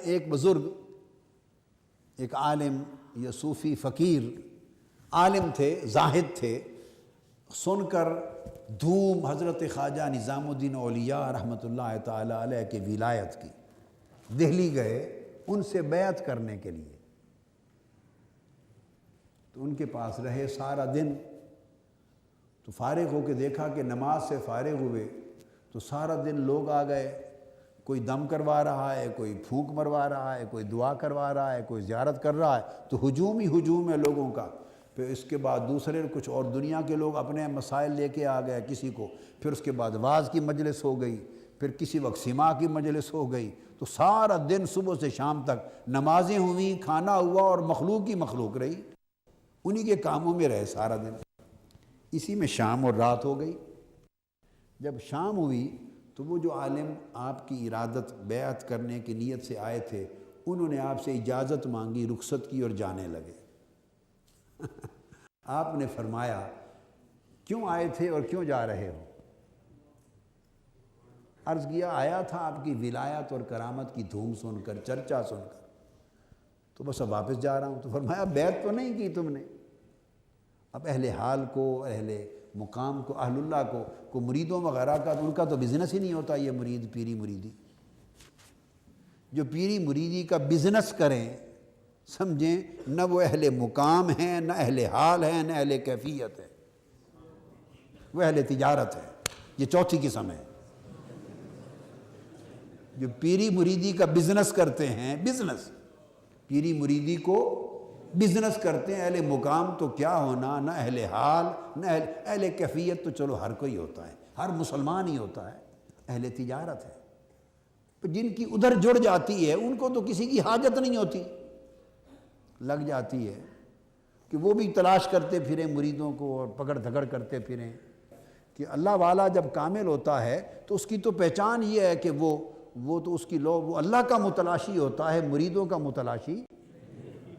ایک بزرگ، ایک عالم یا صوفی فقیر، عالم تھے، زاہد تھے، سن کر دھوم حضرت خواجہ نظام الدین اولیاء رحمۃ اللہ تعالی علیہ کی ولایت کی، دہلی گئے ان سے بیعت کرنے کے لیے۔ تو ان کے پاس رہے سارا دن، تو فارغ ہو کے دیکھا کہ نماز سے فارغ ہوئے تو سارا دن لوگ آ گئے، کوئی دم کروا رہا ہے، کوئی پھونک مروا رہا ہے، کوئی دعا کروا رہا ہے، کوئی زیارت کر رہا ہے، تو ہجوم ہی ہجوم ہے لوگوں کا۔ پھر اس کے بعد دوسرے کچھ اور دنیا کے لوگ اپنے مسائل لے کے آ گئے کسی کو، پھر اس کے بعد واز کی مجلس ہو گئی، پھر کسی وقت سماع کی مجلس ہو گئی، تو سارا دن صبح سے شام تک نمازیں ہوئیں، کھانا ہوا، اور مخلوق ہی مخلوق رہی، انہی کے کاموں میں رہے سارا دن۔ اسی میں شام اور رات ہو گئی۔ جب شام ہوئی تو وہ جو عالم آپ کی ارادت بیعت کرنے کی نیت سے آئے تھے، انہوں نے آپ سے اجازت مانگی، رخصت کی اور جانے لگے۔ آپ نے فرمایا کیوں آئے تھے اور کیوں جا رہے ہو؟ عرض کیا آیا تھا آپ کی ولایت اور کرامت کی دھوم سن کر، چرچا سن کر، تو بس اب واپس جا رہا ہوں۔ تو فرمایا بیعت تو نہیں کی تم نے؟ اب اہل حال کو، اہل مقام کو، اہل اللہ کو مریدوں وغیرہ کا ان کا تو بزنس ہی نہیں ہوتا، یہ مرید پیری مریدی۔ جو پیری مریدی کا بزنس کریں، سمجھیں نہ وہ اہل مقام ہیں، نہ اہل حال ہیں، نہ اہل کیفیت ہے، وہ اہل تجارت ہے۔ یہ چوتھی قسم ہے، جو پیری مریدی کا بزنس کرتے ہیں، بزنس پیری مریدی کو بزنس کرتے ہیں۔ اہل مقام تو کیا ہونا، نہ اہل حال نہ اہل کیفیت، تو چلو ہر کوئی ہوتا ہے، ہر مسلمان ہی ہوتا ہے، اہل تجارت ہے۔ جن کی ادھر جڑ جاتی ہے ان کو تو کسی کی حاجت نہیں ہوتی، لگ جاتی ہے کہ وہ بھی تلاش کرتے پھریں مریدوں کو اور پکڑ دھکڑ کرتے پھریں۔ کہ اللہ والا جب کامل ہوتا ہے تو اس کی تو پہچان یہ ہے کہ وہ تو اس کی وہ اللہ کا متلاشی ہوتا ہے، مریدوں کا متلاشی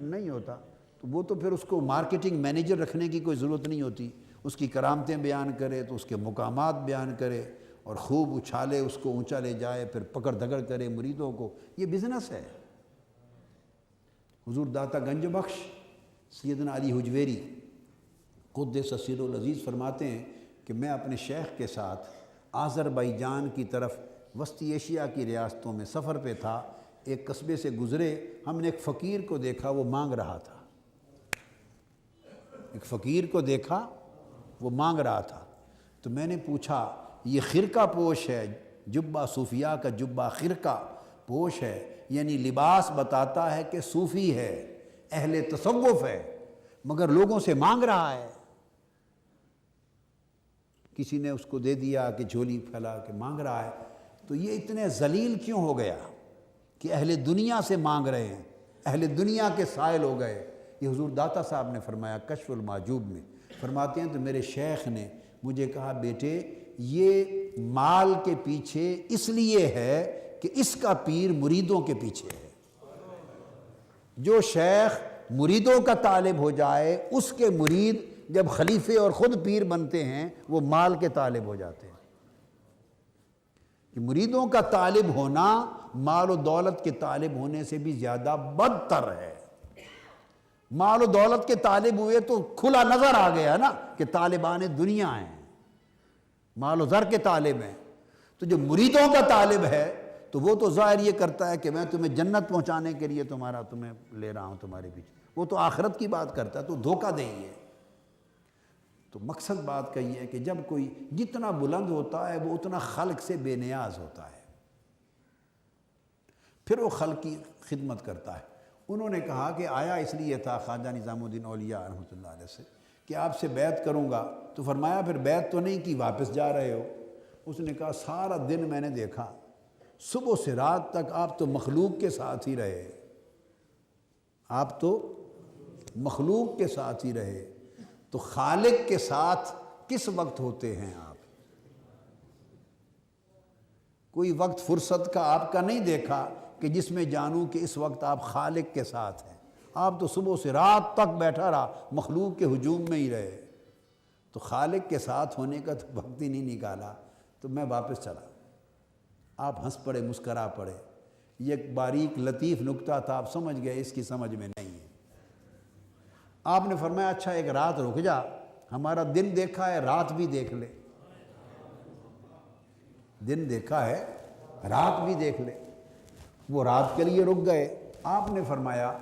نہیں ہوتا۔ تو وہ تو پھر اس کو مارکیٹنگ مینیجر رکھنے کی کوئی ضرورت نہیں ہوتی، اس کی کرامتیں بیان کرے تو اس کے مقامات بیان کرے اور خوب اچھالے، اس کو اونچا لے جائے، پھر پکڑ دھکڑ کرے مریدوں کو، یہ بزنس ہے۔ حضور داتا گنج بخش سیدنا علی حجویری قدس سر العزیز فرماتے ہیں کہ میں اپنے شیخ کے ساتھ آذربائیجان کی طرف وسطی ایشیا کی ریاستوں میں سفر پہ تھا۔ ایک قصبے سے گزرے، ہم نے ایک فقیر کو دیکھا وہ مانگ رہا تھا، ایک فقیر کو دیکھا وہ مانگ رہا تھا۔ تو میں نے پوچھا یہ خرقہ پوش ہے، جبہ صوفیاء کا جبہ خرقہ پوش ہے، یعنی لباس بتاتا ہے کہ صوفی ہے، اہل تصوف ہے، مگر لوگوں سے مانگ رہا ہے۔ کسی نے اس کو دے دیا کہ جھولی پھیلا کے مانگ رہا ہے، تو یہ اتنے ذلیل کیوں ہو گیا کہ اہل دنیا سے مانگ رہے ہیں، اہل دنیا کے سائل ہو گئے؟ یہ حضور داتا صاحب نے فرمایا کشف المعجوب میں، فرماتے ہیں تو میرے شیخ نے مجھے کہا بیٹے یہ مال کے پیچھے اس لیے ہے کہ اس کا پیر مریدوں کے پیچھے ہے۔ جو شیخ مریدوں کا طالب ہو جائے، اس کے مرید جب خلیفے اور خود پیر بنتے ہیں وہ مال کے طالب ہو جاتے ہیں۔ کہ مریدوں کا طالب ہونا مال و دولت کے طالب ہونے سے بھی زیادہ بدتر ہے۔ مال و دولت کے طالب ہوئے تو کھلا نظر آ گیا نا کہ طالبان دنیا ہیں، مال و زر کے طالب ہیں۔ تو جو مریدوں کا طالب ہے تو وہ تو ظاہر یہ کرتا ہے کہ میں تمہیں جنت پہنچانے کے لیے تمہیں لے رہا ہوں تمہارے پیچھے، وہ تو آخرت کی بات کرتا ہے، تو دھوکہ دہی ہے۔ تو مقصد بات کا یہ ہے کہ جب کوئی جتنا بلند ہوتا ہے وہ اتنا خلق سے بے نیاز ہوتا ہے، پھر وہ خلق کی خدمت کرتا ہے۔ انہوں نے کہا کہ آیا اس لیے تھا خواجہ نظام الدین اولیاء رحمۃ اللہ علیہ سے کہ آپ سے بیعت کروں گا، تو فرمایا پھر بیعت تو نہیں کی، واپس جا رہے ہو؟ اس نے کہا سارا دن میں نے دیکھا، صبح سے رات تک آپ تو مخلوق کے ساتھ ہی رہے، آپ تو مخلوق کے ساتھ ہی رہے، تو خالق کے ساتھ کس وقت ہوتے ہیں آپ؟ کوئی وقت فرصت کا آپ کا نہیں دیکھا کہ جس میں جانوں کہ اس وقت آپ خالق کے ساتھ ہیں؟ آپ تو صبح سے رات تک بیٹھا رہا، مخلوق کے ہجوم میں ہی رہے، تو خالق کے ساتھ ہونے کا تو وقت ہی نہیں نکالا۔ تو میں واپس چلا۔ آپ ہنس پڑے، مسکرا پڑے، یہ ایک باریک لطیف نکتہ تھا، آپ سمجھ گئے، اس کی سمجھ میں نہیں ہے۔ آپ نے فرمایا اچھا ایک رات رک جا، ہمارا دن دیکھا ہے رات بھی دیکھ لے، دن دیکھا ہے رات بھی دیکھ لے۔ وہ رات کے لیے رک گئے۔ آپ نے فرمایا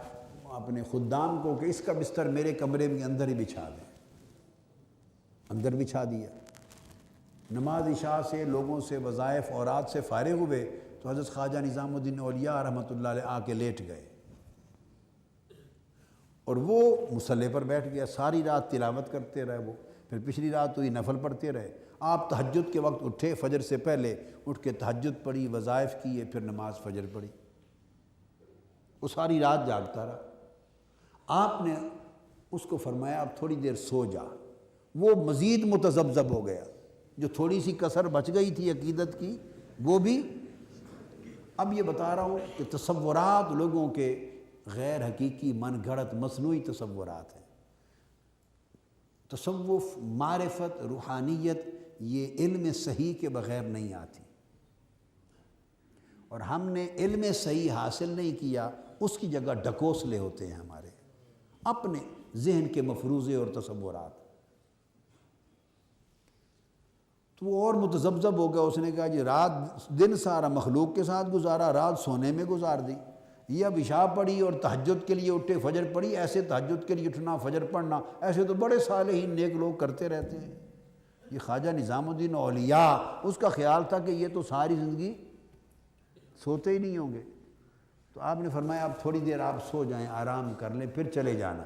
اپنے خدام کو کہ اس کا بستر میرے کمرے میں اندر ہی بچھا دیں، اندر بچھا دیا۔ نماز عشاء سے لوگوں سے وظائف اوراد سے فارغ ہوئے تو حضرت خواجہ نظام الدین اولیاء رحمۃ اللہ علیہ آ کے لیٹ گئے، اور وہ مصلی پر بیٹھ گیا۔ ساری رات تلاوت کرتے رہے وہ، پھر پچھلی رات تو یہ نفل پڑھتے رہے۔ آپ تہجد کے وقت اٹھے، فجر سے پہلے اٹھ کے تہجد پڑھی، وظائف کیے، پھر نماز فجر پڑھی۔ وہ ساری رات جاگتا رہا۔ آپ نے اس کو فرمایا اب تھوڑی دیر سو جا۔ وہ مزید متذبذب ہو گیا، جو تھوڑی سی کسر بچ گئی تھی عقیدت کی وہ بھی۔ اب یہ بتا رہا ہوں کہ تصورات لوگوں کے غیر حقیقی من گھڑت مصنوعی تصورات ہیں۔ تصوف، معرفت، روحانیت یہ علم صحیح کے بغیر نہیں آتی، اور ہم نے علم صحیح حاصل نہیں کیا، اس کی جگہ ڈکوسلے ہوتے ہیں ہمارے اپنے ذہن کے مفروضے اور تصورات۔ تو وہ اور متذبذب ہو گیا۔ اس نے کہا جی رات دن سارا مخلوق کے ساتھ گزارا، رات سونے میں گزار دی، یہ اب عشاء پڑھی اور تہجد کے لیے اٹھے، فجر پڑھی۔ ایسے تہجد کے لیے اٹھنا، فجر پڑھنا، ایسے تو بڑے صالحین نیک لوگ کرتے رہتے ہیں۔ یہ خواجہ نظام الدین اولیاء، اس کا خیال تھا کہ یہ تو ساری زندگی سوتے ہی نہیں ہوں گے۔ تو آپ نے فرمایا اب تھوڑی دیر آپ سو جائیں، آرام کر لیں، پھر چلے جانا۔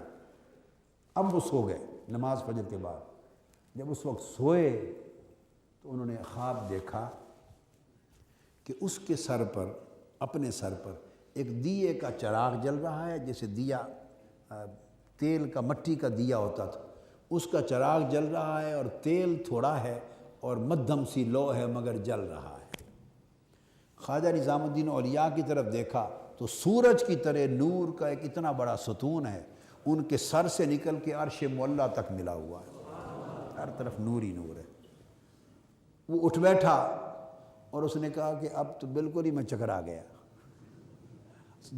اب وہ سو گئے نماز فجر کے بعد۔ جب اس وقت سوئے تو انہوں نے خواب دیکھا کہ اس کے سر پر، اپنے سر پر ایک دیے کا چراغ جل رہا ہے، جیسے دیا تیل کا، مٹی کا دیا ہوتا تھا، اس کا چراغ جل رہا ہے، اور تیل تھوڑا ہے اور مدھم سی لو ہے مگر جل رہا ہے۔ خواجہ نظام الدین اولیاء کی طرف دیکھا تو سورج کی طرح نور کا ایک اتنا بڑا ستون ہے، ان کے سر سے نکل کے عرش معلیٰ تک ملا ہوا ہے، ہر طرف نور ہی نور ہے۔ وہ اٹھ بیٹھا اور اس نے کہا کہ اب تو بالکل ہی میں چکرا گیا،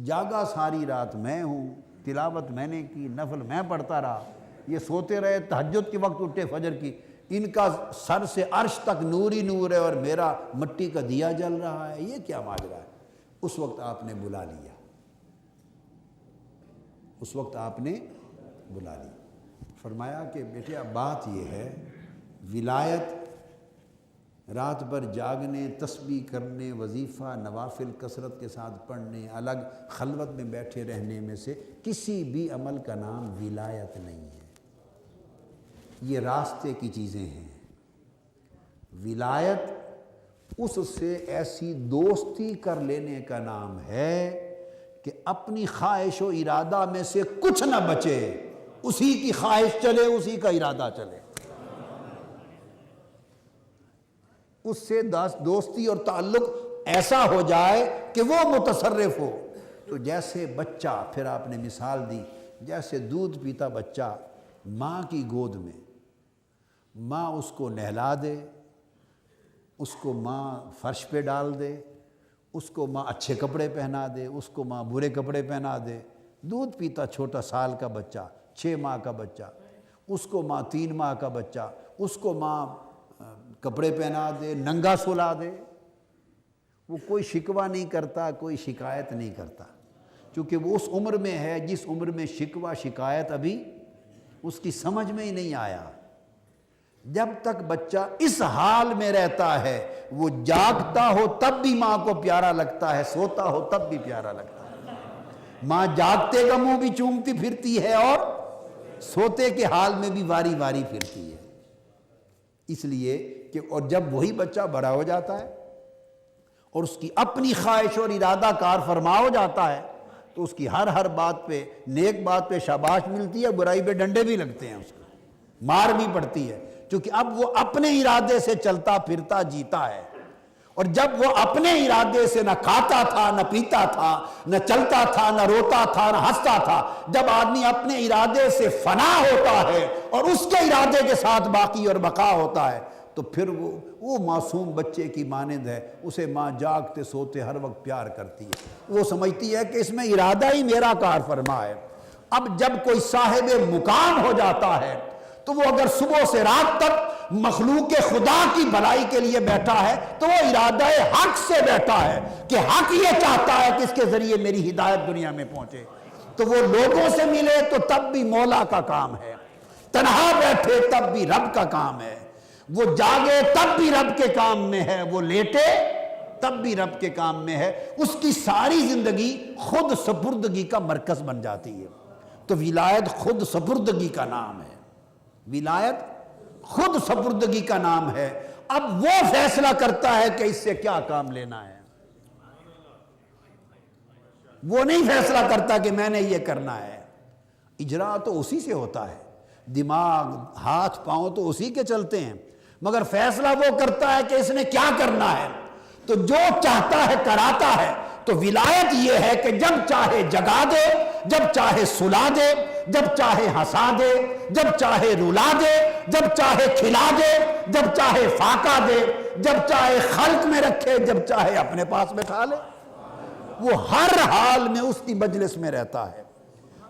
جاگا ساری رات میں ہوں، تلاوت میں نے کی، نفل میں پڑھتا رہا، یہ سوتے رہے، تہجد کے وقت اٹھے فجر کی، ان کا سر سے عرش تک نور ہی نور ہے اور میرا مٹی کا دیا جل رہا ہے، یہ کیا ماجرا ہے؟ اس وقت آپ نے بلا لیا، اس وقت آپ نے بلا لیا، فرمایا کہ بیٹے اب بات یہ ہے، ولایت رات بھر جاگنے، تسبیح کرنے، وظیفہ نوافل کثرت کے ساتھ پڑھنے، الگ خلوت میں بیٹھے رہنے میں سے کسی بھی عمل کا نام ولایت نہیں ہے، یہ راستے کی چیزیں ہیں۔ ولایت اس سے ایسی دوستی کر لینے کا نام ہے کہ اپنی خواہش و ارادہ میں سے کچھ نہ بچے، اسی کی خواہش چلے، اسی کا ارادہ چلے، اس سے دوستی اور تعلق ایسا ہو جائے کہ وہ متصرف ہو۔ تو جیسے بچہ، پھر آپ نے مثال دی، جیسے دودھ پیتا بچہ ماں کی گود میں، ماں اس کو نہلا دے، اس کو ماں فرش پہ ڈال دے، اس کو ماں اچھے کپڑے پہنا دے، اس کو ماں برے کپڑے پہنا دے، دودھ پیتا چھوٹا سال کا بچہ، 6 ماہ کا بچہ، اس کو ماں 3 ماہ کا بچہ، اس کو ماں کپڑے پہنا دے، ننگا سلا دے، وہ کوئی شکوہ نہیں کرتا، کوئی شکایت نہیں کرتا، چونکہ وہ اس عمر میں ہے جس عمر میں شکوہ شکایت ابھی اس کی سمجھ میں ہی نہیں آیا۔ جب تک بچہ اس حال میں رہتا ہے، وہ جاگتا ہو تب بھی ماں کو پیارا لگتا ہے، سوتا ہو تب بھی پیارا لگتا ہے۔ ماں جاگتے کا منہ بھی چومتی پھرتی ہے اور سوتے کے حال میں بھی واری واری پھرتی ہے، اس لیے کہ اور جب وہی بچہ بڑا ہو جاتا ہے اور اس کی اپنی خواہش اور ارادہ کار فرما ہو جاتا ہے تو اس کی ہر بات پہ، نیک بات پہ شاباش ملتی ہے، برائی پہ ڈنڈے بھی لگتے ہیں، اس کو مار بھی پڑتی ہے، کیونکہ اب وہ اپنے ارادے سے چلتا پھرتا جیتا ہے۔ اور جب وہ اپنے ارادے سے نہ کھاتا تھا، نہ پیتا تھا، نہ چلتا تھا، نہ روتا تھا، نہ ہنستا تھا، جب آدمی اپنے ارادے سے فنا ہوتا ہے اور اس کے ارادے کے ساتھ باقی اور بقا ہوتا ہے تو پھر وہ معصوم بچے کی مانند ہے، اسے ماں جاگتے سوتے ہر وقت پیار کرتی ہے، وہ سمجھتی ہے کہ اس میں ارادہ ہی میرا کار فرما ہے۔ اب جب کوئی صاحب مقام ہو جاتا ہے تو وہ اگر صبح سے رات تک مخلوق خدا کی بھلائی کے لیے بیٹھا ہے تو وہ ارادہ حق سے بیٹھا ہے کہ حق یہ چاہتا ہے کہ اس کے ذریعے میری ہدایت دنیا میں پہنچے، تو وہ لوگوں سے ملے تو تب بھی مولا کا کام ہے، تنہا بیٹھے تب بھی رب کا کام ہے، وہ جاگے تب بھی رب کے کام میں ہے، وہ لیٹے تب بھی رب کے کام میں ہے، اس کی ساری زندگی خود سپردگی کا مرکز بن جاتی ہے۔ تو ولایت خود سپردگی کا نام ہے، ولایت خود سپردگی کا نام ہے۔ اب وہ فیصلہ کرتا ہے کہ اس سے کیا کام لینا ہے، وہ نہیں فیصلہ کرتا کہ میں نے یہ کرنا ہے، اجرا تو اسی سے ہوتا ہے، دماغ ہاتھ پاؤں تو اسی کے چلتے ہیں، مگر فیصلہ وہ کرتا ہے کہ اس نے کیا کرنا ہے، تو جو چاہتا ہے کراتا ہے۔ تو ولایت یہ ہے کہ جب چاہے جگا دے، جب چاہے سلا دے، جب چاہے ہنسا دے، جب چاہے رلا دے، جب چاہے کھلا دے، جب چاہے فاقہ دے، جب چاہے خلق میں رکھے، جب چاہے اپنے پاس بٹھا لے۔ وہ ہر حال میں اس کی مجلس میں رہتا ہے،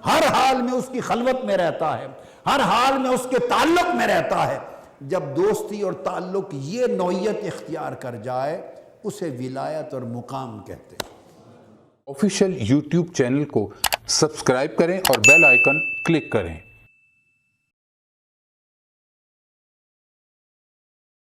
ہر حال میں اس کی خلوت میں رہتا ہے، ہر حال میں اس کے تعلق میں رہتا ہے۔ جب دوستی اور تعلق یہ نوعیت اختیار کر جائے اسے ولایت اور مقام کہتے ہیں۔ آفیشیل یوٹیوب چینل کو سبسکرائب کریں اور بیل آئیکن کلک کریں۔